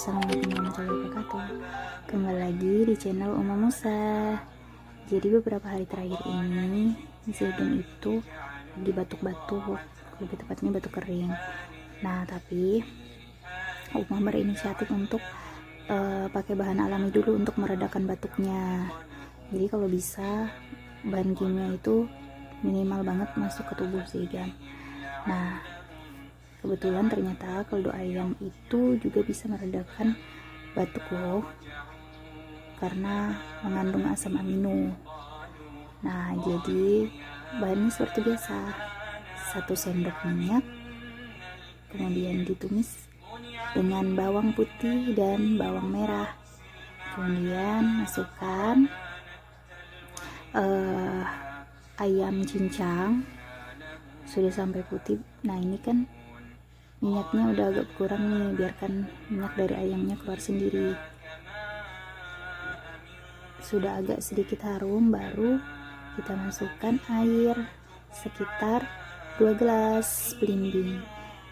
Assalamualaikum warahmatullahi wabarakatuh. Kembali lagi di channel Uma Musa. Jadi beberapa hari terakhir ini Zaidun itu lagi batuk-batuk, lebih tepatnya batuk kering. Nah tapi Uma berinisiatif untuk pakai bahan alami dulu untuk meredakan batuknya. Jadi kalau bisa bahan kimia itu minimal banget masuk ke tubuh Zaidan. Nah kebetulan ternyata kaldu ayam itu juga bisa meredakan batuk loh, karena mengandung asam amino. Nah jadi bahannya seperti biasa, 1 sendok minyak, kemudian ditumis dengan bawang putih dan bawang merah, kemudian masukkan ayam cincang sudah sampai putih. Nah ini kan minyaknya udah agak kurang nih, biarkan minyak dari ayamnya keluar sendiri. Sudah agak sedikit harum, baru kita masukkan air sekitar 2 gelas belimbing.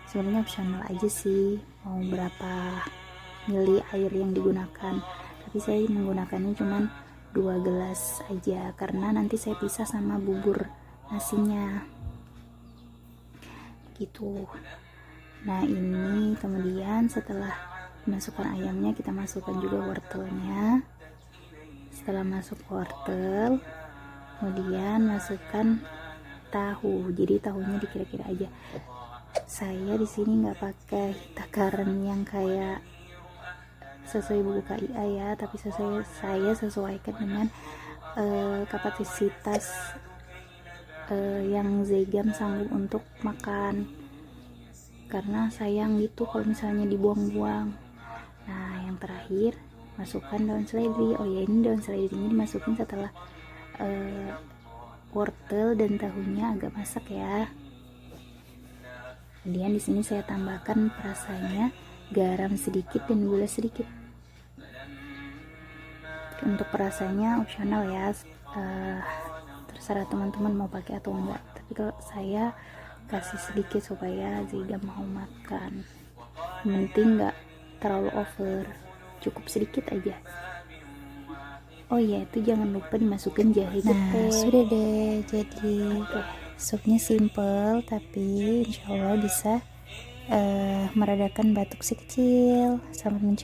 Sebenarnya opsional aja sih mau berapa mili air yang digunakan, tapi saya menggunakannya cuman 2 gelas aja karena nanti saya pisah sama bubur nasinya gitu. Nah ini kemudian setelah masukkan ayamnya, kita masukkan juga wortelnya. Setelah masuk wortel, kemudian masukkan tahu. Jadi tahunya dikira-kira aja. Saya di sini nggak pakai takaran yang kayak sesuai buku KIA ya, tapi saya sesuaikan dengan kapasitas yang Zaidan sanggup untuk makan, karena sayang gitu kalau misalnya dibuang-buang. Nah yang terakhir masukkan daun seledri. Oh ya, ini daun seledri ini dimasukin setelah wortel dan tahunya agak masak ya. Kemudian di sini saya tambahkan perasanya garam sedikit dan gula sedikit. Untuk perasanya opsional ya, terserah teman-teman mau pakai atau enggak, tapi kalau saya kasih sedikit supaya Zaidan mau makan. Yang penting nggak terlalu over, cukup sedikit aja. Oh iya, itu jangan lupa dimasukin jahe geprek. Nah sudah deh, jadi supnya simple tapi insya Allah bisa meredakan batuk si kecil. Selamat mencoba.